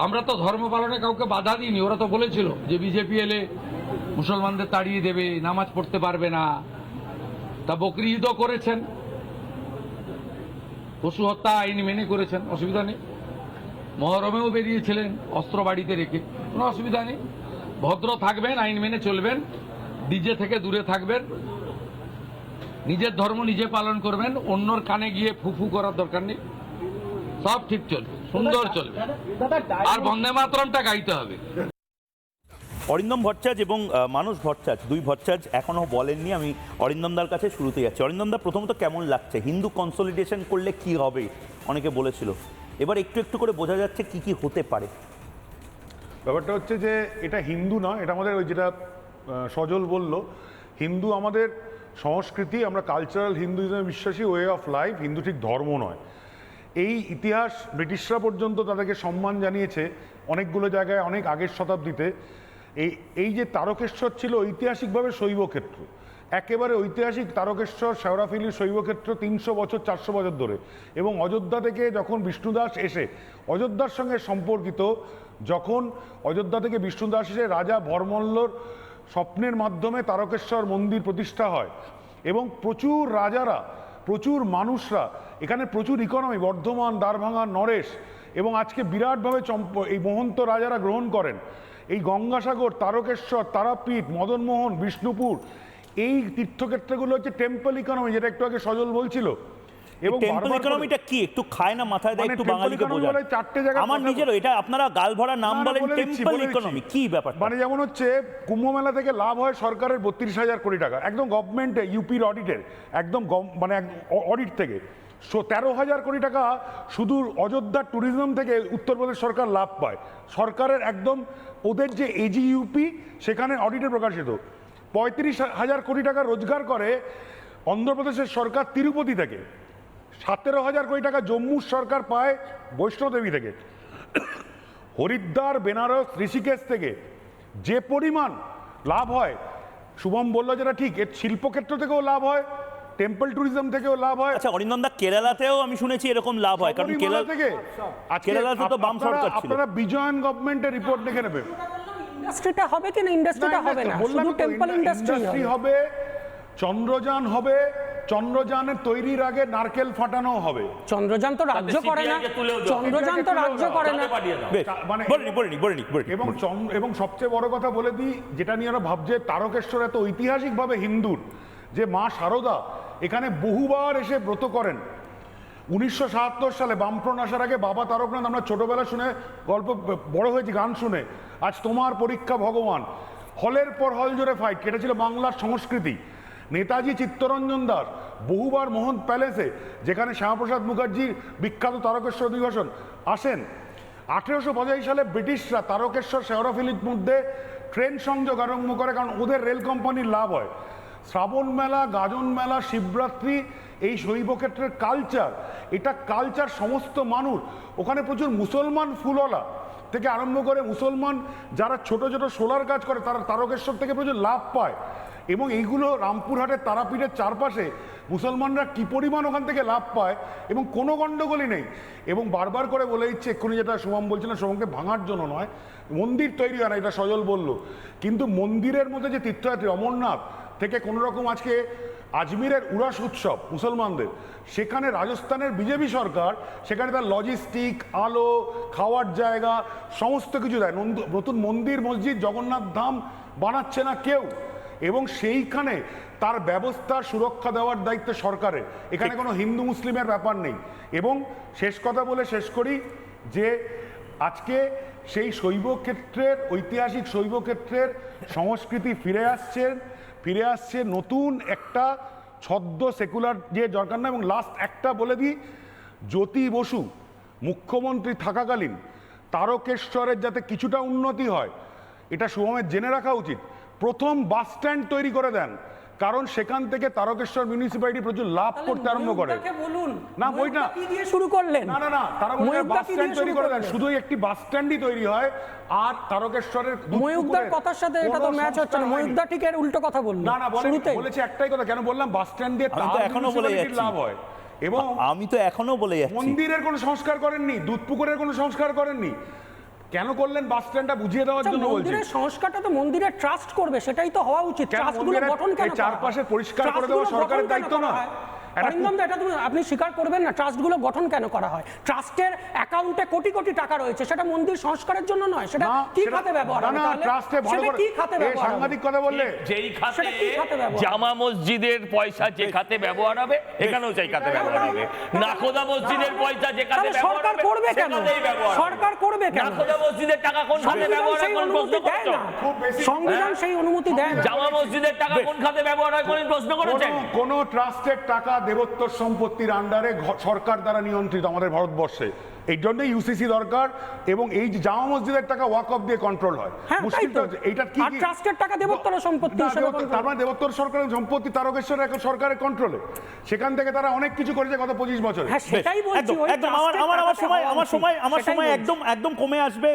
আমরা তো ধর্ম পালনে কাউকে বাধা দিইনি। ওরা তো বলেছিল যে বিজেপি এলে মুসলমানদের তাড়িয়ে দেবে, নামাজ পড়তে পারবে না। তা বকরি ঈদও করেছেন, পশু হত্যা আইন মেনে করেছেন, অসুবিধা নেই। মহরমেও বেরিয়েছিলেন অস্ত্র বাড়িতে রেখে, কোনো অসুবিধা নেই। ভদ্র থাকবেন, আইন মেনে চলবেন, ডিজে থেকে দূরে থাকবেন, নিজের ধর্ম নিজে পালন করবেন, অন্যর কানে গিয়ে ফুফু করার দরকার নেই। সব ঠিক চলবে, সুন্দর চলবে। আর বন্দে মাতরমটা গাইতে হবে। অরিন্দম ভট্টাচার্য এবং মানস ভট্টাচার্য, দুই ভট্টাচার্য এখনো বলেননি। আমি অরিন্দমদার কাছে শুরুতে যাচ্ছি। অরিন্দমদা, প্রথমত কেমন লাগছে? হিন্দু কনসলিডেশন করলে কি হবে অনেকে বলেছিল, এবার একটু একটু করে বোঝা যাচ্ছে কি কি হতে পারে। ব্যাপারটা হচ্ছে যে এটা হিন্দু নয়, এটা আমাদের ওই যেটা সজল বলল, হিন্দু আমাদের সংস্কৃতি, আমরা কালচারাল হিন্দুইজমে বিশ্বাসী, ওয়ে অফ লাইফ। হিন্দু ঠিক ধর্ম নয়। এই ইতিহাস ব্রিটিশরা পর্যন্ত তাদেরকে সম্মান জানিয়েছে অনেকগুলো জায়গায় অনেক আগের শতাব্দীতে। এই যে তারকেশ্বর ছিল ঐতিহাসিকভাবে শৈবক্ষেত্র, একেবারে ঐতিহাসিক তারকেশ্বর শেওড়াফুলির শৈবক্ষেত্র 300 বছর 400 বছর ধরে। এবং অযোধ্যা থেকে যখন বিষ্ণুদাস এসে অযোধ্যার সঙ্গে সম্পর্কিত, যখন অযোধ্যা থেকে বিষ্ণুদাস এসে রাজা ভরমল্লর স্বপ্নের মাধ্যমে তারকেশ্বর মন্দির প্রতিষ্ঠা হয় এবং প্রচুর রাজারা, প্রচুর মানুষরা, এখানে প্রচুর ইকোনমি, বর্ধমান, দ্বারভাঙা, নরেশ এবং আজকে বিরাটভাবে এই মহন্ত রাজারা গ্রহণ করেন। এই গঙ্গাসাগর, তারকেশ্বর, তারাপীঠ, মদনমোহন, বিষ্ণুপুর, এই তীর্থক্ষেত্রগুলো হচ্ছে টেম্পল ইকোনমি, যেটা একটু আগে সজল বলছিল। এবং টেম্পল ইকোনমিটা কি একটু খায় না মাথায় দেয়, একটু বাঙালিকে বোঝায়। চারটে জায়গা আমার নিজেরও এটা, আপনারা গালভরা নাম বলেন টেম্পল ইকোনমি, কি ব্যাপার? মানে যেমন হচ্ছে কুম্ভমেলা থেকে লাভ হয় সরকারের 32,000 কোটি টাকা, একদম গভর্নমেন্টে ইউপির অডিটের, একদম মানে অডিট থেকে 13,000 কোটি টাকা শুধু অযোধ্যা ট্যুরিজম থেকে উত্তরপ্রদেশ সরকার লাভ পায়। সরকারের একদম ওদের যে এজিইউপি সেখানে অডিটে প্রকাশিত। 35,000 কোটি টাকা রোজগার করে অন্ধ্রপ্রদেশের সরকার তিরুপতি থেকে। 17,000 কোটি টাকা জম্মুর সরকার পায় বৈষ্ণোদেবী থেকে। হরিদ্বার, বেনারস, ঋষিকেশ থেকে যে পরিমাণ লাভ হয়, শুভম বললো যেটা ঠিক, এর শিল্পক্ষেত্র থেকেও লাভ হয়, টেম্পল ট্যুরিজম থেকেও লাভ হয়। আচ্ছা অরিন্দমদা, কেরালাতেও আমি শুনেছি এরকম লাভ হয়, কারণ কেরালা থেকে কেরালাতে তো বাম সরকার ছিল। আপনারা বিজয়ন গভর্নমেন্টের রিপোর্ট দেখে নেবেন। ইন্ডাস্ট্রিটা হবে কিনা? ইন্ডাস্ট্রিটা হবে না, শুধু টেম্পল ইন্ডাস্ট্রি হবে। চন্দ্রযান হবে, চন্দ্রযানের তৈরির আগে নারকেল ফাটানো হবে। চন্দ্রযান তো রাজ্য করে না, চন্দ্রযান তো রাজ্য করে না। মানে এবং সবচেয়ে বড় কথা বলে দিই, যেটা নিয়ে ওরা ভাবছে, তারকেশ্বর এত ঐতিহাসিকভাবে হিন্দুর, যে মা শারদা এখানে বহুবার এসে ব্রত করেন। 1977 সালে বামফ্রন্ট আসার আগে বাবা তারকনাথ, আমরা ছোটবেলা শুনে গল্প, বড় হয়েছি গান শুনে, আজ তোমার পরীক্ষা ভগবান, হলের পর হল জোরে ফাইট, এটা ছিল বাংলার সংস্কৃতি। নেতাজি চিত্তরঞ্জন দাস বহুবার মোহন প্যালেসে, যেখানে শ্যামাপ্রসাদ মুখার্জির বিখ্যাত তারকেশ্বর অধিবেশন আসেন। 1885 সালে ব্রিটিশরা তারকেশ্বর শেওড়াফুলির মধ্যে ট্রেন সংযোগ আরম্ভ করে, কারণ ওদের রেল কোম্পানির লাভ হয়। শ্রাবণ মেলা, গাজন মেলা, শিবরাত্রি, এই শৈবক্ষেত্রের কালচার, এটা কালচার সমস্ত মানুষ, ওখানে প্রচুর মুসলমান ফুলওয়ালা থেকে আরম্ভ করে মুসলমান যারা ছোট ছোট সোলার কাজ করে, তারা তারকেশ্বর থেকে প্রচুর লাভ পায়। এবং এইগুলো রামপুরহাটের তারাপীঠের চারপাশে মুসলমানরা কি পরিমাণ ওখান থেকে লাভ পায়, এবং কোনো গণ্ডগোলই নেই। এবং বারবার করে বলে দিচ্ছে, এক্ষুনি যেটা শুভম বলছিলেন, শুভমকে ভাঙার জন্য নয়, মন্দির তৈরি হয় না, এটা সজল বলল, কিন্তু মন্দিরের মধ্যে যে তীর্থযাত্রী অমরনাথ থেকে কোনো রকম আজকে আজমিরের উরাস উৎসব মুসলমানদের, সেখানে রাজস্থানের বিজেপি সরকার সেখানে তার লজিস্টিক, আলো, খাওয়ার জায়গা সমস্ত কিছু দেয়। নতুন মন্দির, মসজিদ, জগন্নাথ ধাম বানাচ্ছে না কেউ, এবং সেইখানে তার ব্যবস্থা সুরক্ষা দেওয়ার দায়িত্ব সরকারের। এখানে কোনো হিন্দু মুসলিমের ব্যাপার নেই। এবং শেষ কথা বলে শেষ করি, যে আজকে সেই শৈবক্ষেত্রের, ঐতিহাসিক শৈবক্ষেত্রের সংস্কৃতি ফিরে আসছে নতুন একটা ছদ্ম সেকুলার যে দরকার না। এবং লাস্ট একটা বলে দিই, জ্যোতি বসু মুখ্যমন্ত্রী থাকাকালীন তারকেশ্বরের যাতে কিছুটা উন্নতি হয়, এটা শুভমের জেনে রাখা উচিত। প্রথম বাস স্ট্যান্ড তৈরি করে দেন, কারণ সেখান থেকে তারকেশ্বর মিউনিসিপ্যালিটি প্রচুর লাভ করতে আরম্ভ করে। না বই না শুরু করলেন, না না না, তারা বলে বাস স্ট্যান্ড তৈরি করে দেন, শুধুই একটি বাস স্ট্যান্ডই তৈরি হয়। আর তারকেশ্বরের ময়ূকদার কথার সাথে এটা তো ম্যাচ হচ্ছে না, ময়ূকদা ঠিক এর উল্টো কথা বললেন। না না, বলেছে একটাই কথা, কেন বললাম, বাস স্ট্যান্ড দিয়ে এখনো বলে যাচ্ছি লাভ হয়। এবং আমি তো এখনো বলে যাচ্ছি, মন্দিরের কোনো সংস্কার করেননি, দুধপুকুরের কোনো সংস্কার করেননি। কেন করলেন বাস স্ট্যান্ডটা বুঝিয়ে দেওয়ার আচ্ছা, জন্য বলছি। মন্দিরের সংস্কারটা তো মন্দিরের ট্রাস্ট করবে, সেটাই তো হওয়া উচিত। কেন ট্রাস্টগুলো মন্দিরের গঠন কেন এই করা চারপাশে হয়? পরিষ্কার করে দেওয়া ট্রাস্টগুলো সরকারের গঠন কেন দায়িত্ব করা না? হয়? একটা অরিন্দম দা, এটা আপনি স্বীকার করবেন না, ট্রাস্টগুলো গঠন কেন করা হয়? ট্রাস্টের অ্যাকাউন্টে কোটি কোটি টাকা রয়েছে, সেটা মন্দির সংস্কারের জন্য নয়, সেটা না, কি সেটা- খাতে ব্যবহার হবে? না, তাহলে? ট্রাস্টে ভালো সেটা করে কি খাতে ব্যবহার হবে? সাংঘাতিক কথা বললে। যেই সেটা কি খাতে খাতে ব্যবহার? জামা মসজিদের পয়সা যে খাতে ব্যবহার হবে, এখানেও সেই খাতে ব্যবহার হবে। নাখোদা মসজিদের পয়সা যে খাতে তাহলে ব্যবহার সরকার হবে, করবে কেন? সেখানেই ব্যবহার হবে। সরকার করবে কেন? নাখোদা মসজিদের টাকা কোন খাতে সংবিধান ব্যবহার হয় সেই কোন প্রশ্ন অনুমতি দেয় করছো? না। খুব বেশি- সংবিধান সেই অনুমতি দেয় না। জামা মসজিদের টাকা কোন খাতে ব্যবহার হয় কোন প্রশ্ন করেছেন? কোন ট্রাস্টের টাকা দেবোত্তর সম্পত্তির আন্ডারে সরকার দ্বারা নিয়ন্ত্রিত আমাদের ভারতবর্ষে। এই জন্য ইউসিসি দরকার, এবং এই যে জামা মসজিদের টাকা ওয়াকফ দিয়ে কন্ট্রোল হয়। হ্যাঁ, তাই মুশকিলটা তো। হচ্ছে এইটা কি আর ট্রাস্টের টাকা দেবোত্তর সম্পত্তি না, হিসেবে দেবোত্তর- control। তার মানে দেবোত্তর সরকারের সম্পত্তি তারকেশ্বর এখন সরকারের কন্ট্রোলে। সেখান থেকে তারা অনেক কিছু করেছে গত 25 বছরে। হ্যাঁ, সেটাই বলছি, একদম ওই একদম ট্রাস্টের আমার টাকাটা হওয়া উচিত। সময় সেটাই একদম বলছি। একদম কমে আসবে।